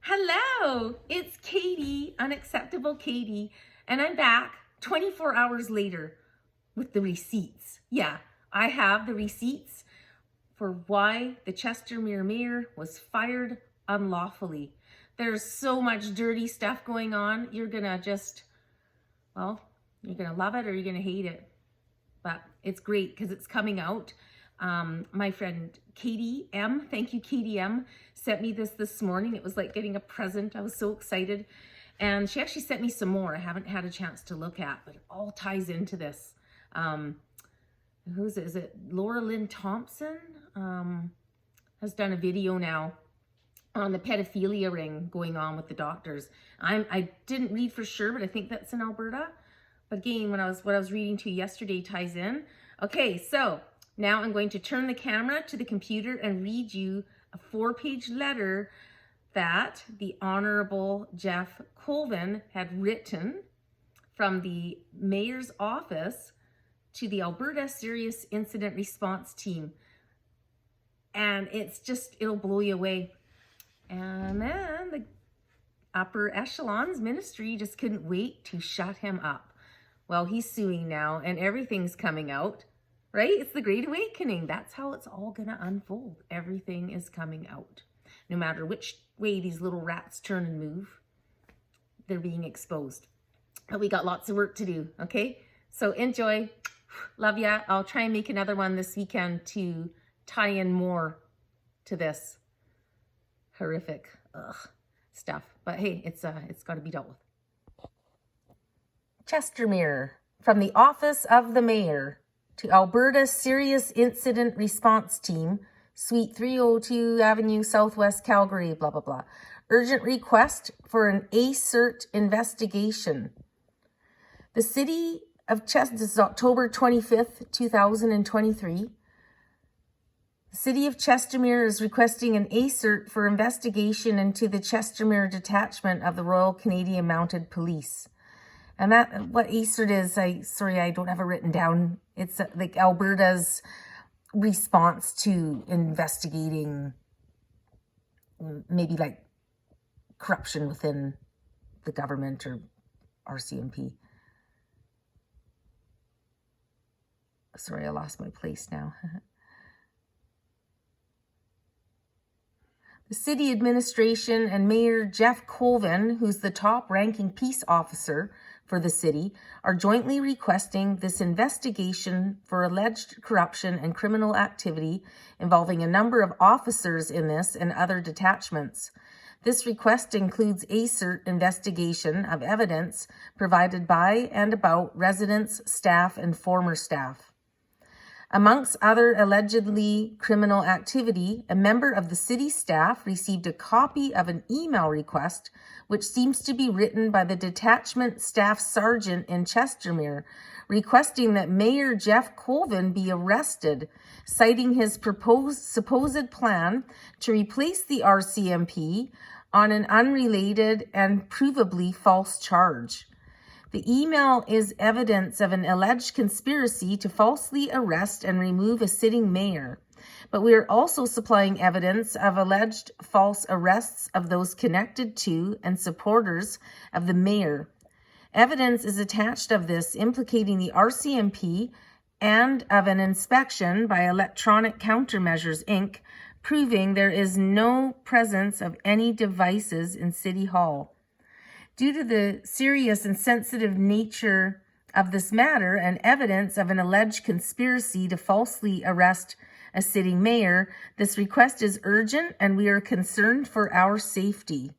Hello, it's Katie, Unacceptable Katie, and I'm back 24 hours later with the receipts. Yeah, I have the receipts for why the Chestermere mayor was fired unlawfully. There's so much dirty stuff going on. You're gonna you're gonna love it or you're gonna hate it. But it's great because it's coming out. My friend Katie M, thank you Katie M, sent me this morning. It was like getting a present. I was so excited. And she actually sent me some more I haven't had a chance to look at, but it all ties into this. Who's it? Is it Laura Lynn Thompson? Has done a video now on the pedophilia ring going on with the doctors. I didn't read for sure, but I think that's in Alberta. But again, what I was reading to you yesterday ties in. Okay, so now I'm going to turn the camera to the computer and read you a 4-page letter that the Honorable Jeff Colvin had written from the mayor's office to the Alberta Serious Incident Response Team. And it'll blow you away. And then the upper echelons ministry just couldn't wait to shut him up. Well, he's suing now and everything's coming out, right? It's the Great Awakening. That's how it's all gonna unfold. Everything is coming out. No matter which way these little rats turn and move, they're being exposed. But we got lots of work to do, okay? So enjoy. Love ya. I'll try and make another one this weekend to tie in more to this horrific stuff. But hey, it's got to be dealt with. Chestermere, from the Office of the Mayor to Alberta Serious Incident Response Team, Suite 302 Avenue Southwest, Calgary, blah, blah, blah. Urgent request for an ASIRT investigation. The City of Chestermere, this is October 25th, 2023. The City of Chestermere is requesting an ASIRT for investigation into the Chestermere detachment of the Royal Canadian Mounted Police. And that, what ASIRT is, I don't have it written down. It's like Alberta's response to investigating maybe like corruption within the government or RCMP. Sorry, I lost my place now. The city administration and Mayor Jeff Colvin, who's the top-ranking peace officer for the city, are jointly requesting this investigation for alleged corruption and criminal activity involving a number of officers in this and other detachments. This request includes ASIRT investigation of evidence provided by and about residents, staff, and former staff. Amongst other allegedly criminal activity, a member of the city staff received a copy of an email request, which seems to be written by the detachment staff sergeant in Chestermere, requesting that Mayor Jeff Colvin be arrested, citing his supposed plan to replace the RCMP on an unrelated and provably false charge. The email is evidence of an alleged conspiracy to falsely arrest and remove a sitting mayor, but we are also supplying evidence of alleged false arrests of those connected to and supporters of the mayor. Evidence is attached of this implicating the RCMP and of an inspection by Electronic Countermeasures, Inc., proving there is no presence of any devices in City Hall. Due to the serious and sensitive nature of this matter and evidence of an alleged conspiracy to falsely arrest a sitting mayor, this request is urgent and we are concerned for our safety.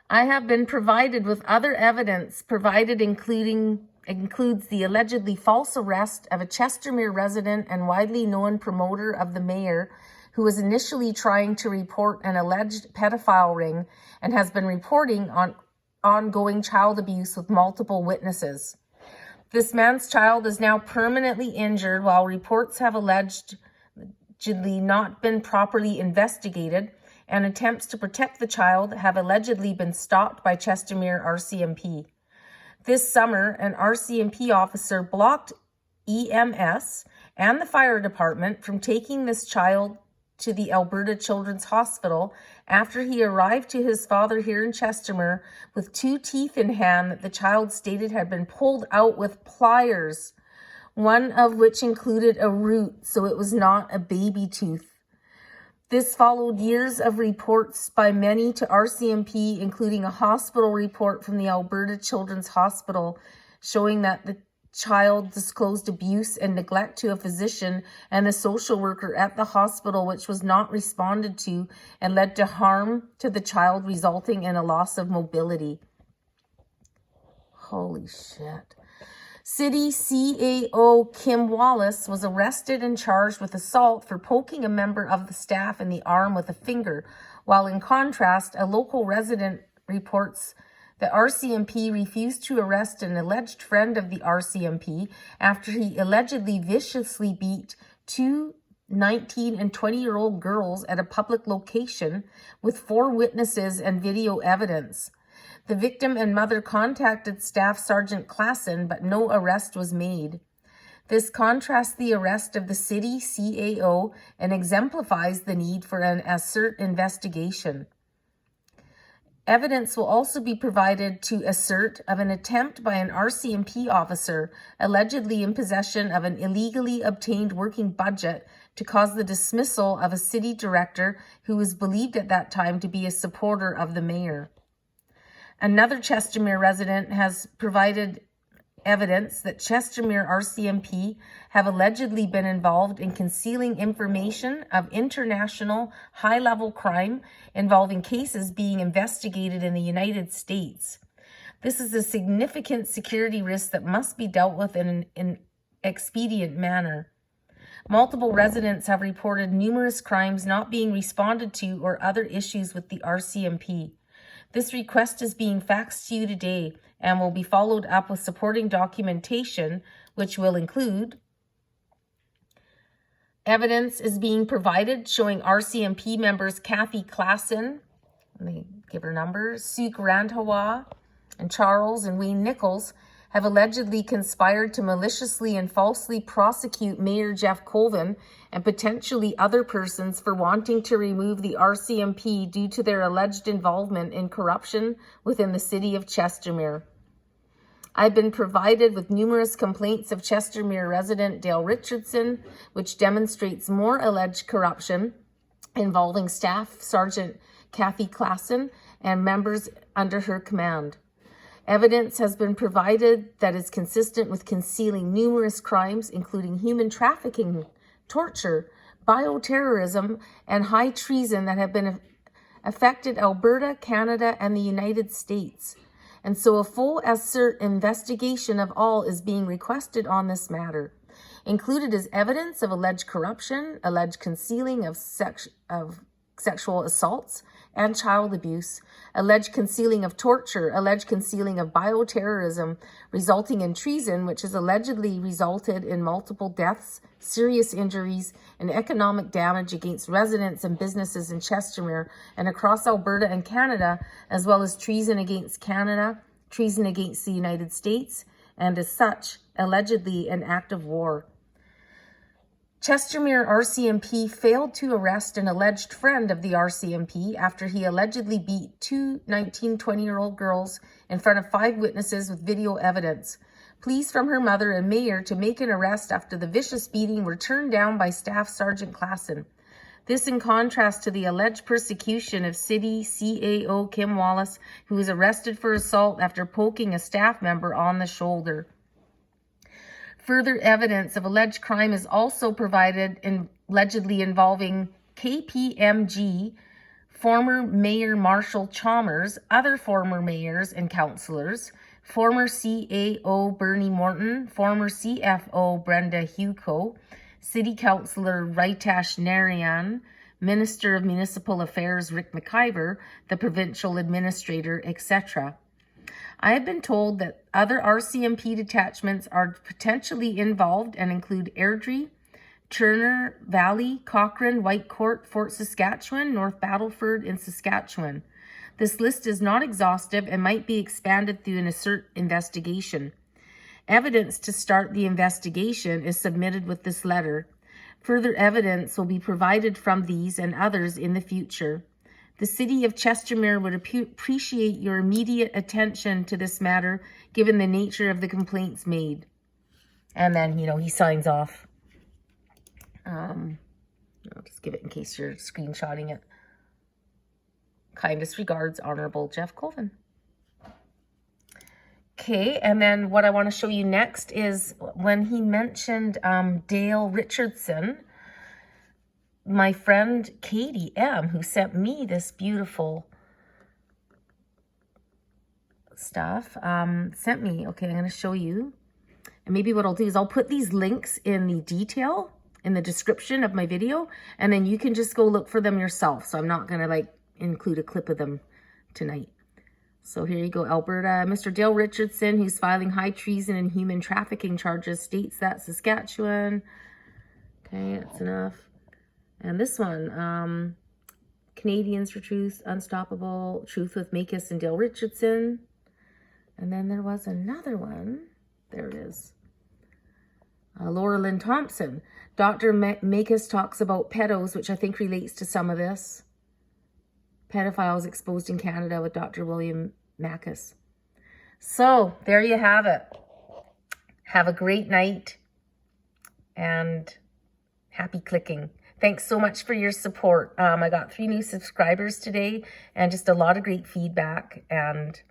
I have been provided with other evidence includes the allegedly false arrest of a Chestermere resident and widely known promoter of the mayor who was initially trying to report an alleged pedophile ring and has been reporting on ongoing child abuse with multiple witnesses. This man's child is now permanently injured while reports have allegedly not been properly investigated and attempts to protect the child have allegedly been stopped by Chestermere RCMP. This summer, an RCMP officer blocked EMS and the fire department from taking this child to the Alberta Children's Hospital after he arrived to his father here in Chestermere with 2 teeth in hand that the child stated had been pulled out with pliers, one of which included a root, so it was not a baby tooth. This followed years of reports by many to RCMP, including a hospital report from the Alberta Children's Hospital showing that the child disclosed abuse and neglect to a physician and a social worker at the hospital, which was not responded to and led to harm to the child, resulting in a loss of mobility. Holy shit. City CAO Kim Wallace was arrested and charged with assault for poking a member of the staff in the arm with a finger, while in contrast, a local resident reports the RCMP refused to arrest an alleged friend of the RCMP after he allegedly viciously beat 2 19 and 20-year-old girls at a public location with 4 witnesses and video evidence. The victim and mother contacted Staff Sergeant Klassen, but no arrest was made. This contrasts the arrest of the city CAO and exemplifies the need for an ASIRT investigation. Evidence will also be provided to ASIRT of an attempt by an RCMP officer, allegedly in possession of an illegally obtained working budget, to cause the dismissal of a city director who was believed at that time to be a supporter of the mayor. Another Chestermere resident has provided evidence that Chestermere RCMP have allegedly been involved in concealing information of international high-level crime involving cases being investigated in the United States. This is a significant security risk that must be dealt with in an expedient manner. Multiple residents have reported numerous crimes not being responded to or other issues with the RCMP. This request is being faxed to you today and will be followed up with supporting documentation, which will include evidence is being provided showing RCMP members Kathy Klassen, let me give her numbers, Sue Randhawa, and Charles and Wayne Nichols have allegedly conspired to maliciously and falsely prosecute Mayor Jeff Colvin and potentially other persons for wanting to remove the RCMP due to their alleged involvement in corruption within the city of Chestermere. I've been provided with numerous complaints of Chestermere resident Dale Richardson, which demonstrates more alleged corruption involving Staff Sergeant Kathy Klassen and members under her command. Evidence has been provided that is consistent with concealing numerous crimes, including human trafficking, torture, bioterrorism, and high treason that have been affected Alberta, Canada, and the United States. And so a full ASIRT investigation of all is being requested on this matter. Included is evidence of alleged corruption, alleged concealing of sexual assaults and child abuse, alleged concealing of torture, alleged concealing of bioterrorism resulting in treason, which has allegedly resulted in multiple deaths, serious injuries, and economic damage against residents and businesses in Chestermere and across Alberta and Canada, as well as treason against Canada, treason against the United States, and as such, allegedly an act of war. Chestermere RCMP failed to arrest an alleged friend of the RCMP after he allegedly beat 2 19, 20-year-old girls in front of 5 witnesses with video evidence. Pleas from her mother and mayor to make an arrest after the vicious beating were turned down by Staff Sergeant Klassen. This in contrast to the alleged persecution of City CAO Kim Wallace, who was arrested for assault after poking a staff member on the shoulder. Further evidence of alleged crime is also provided, allegedly involving KPMG, former Mayor Marshall Chalmers, other former mayors and councillors, former CAO Bernie Morton, former CFO Brenda Huco, City Councillor Ritash Narayan, Minister of Municipal Affairs Rick McIver, the Provincial Administrator, etc. I have been told that other RCMP detachments are potentially involved and include Airdrie, Turner Valley, Cochrane, Whitecourt, Fort Saskatchewan, North Battleford, and Saskatchewan. This list is not exhaustive and might be expanded through an ASIRT investigation. Evidence to start the investigation is submitted with this letter. Further evidence will be provided from these and others in the future. The City of Chestermere would appreciate your immediate attention to this matter, given the nature of the complaints made. And then, you know, he signs off. I'll just give it in case you're screenshotting it. Kindest regards, Honorable Jeff Colvin. Okay, and then what I want to show you next is when he mentioned Dale Richardson, my friend Katie M., who sent me this beautiful stuff, sent me, okay, I'm going to show you. And maybe what I'll do is I'll put these links in the detail, in the description of my video, and then you can just go look for them yourself. So I'm not going to like include a clip of them tonight. So here you go, Alberta. Mr. Dale Richardson, who's filing high treason and human trafficking charges, states that Saskatchewan. Okay, that's enough. And this one, Canadians for Truth, Unstoppable, Truth with Makis and Dale Richardson. And then there was another one. There it is. Laura Lynn Thompson. Dr. Makis talks about pedos, which I think relates to some of this. Pedophiles exposed in Canada with Dr. William Makis. So there you have it. Have a great night and happy clicking. Thanks so much for your support. I got 3 new subscribers today and just a lot of great feedback and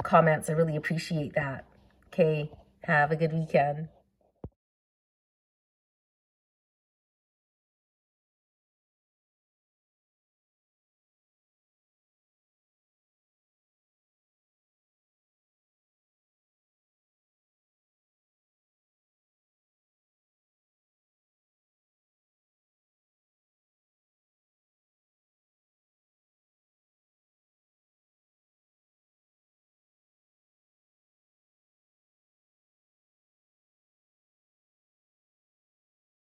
comments. I really appreciate that. Okay, have a good weekend.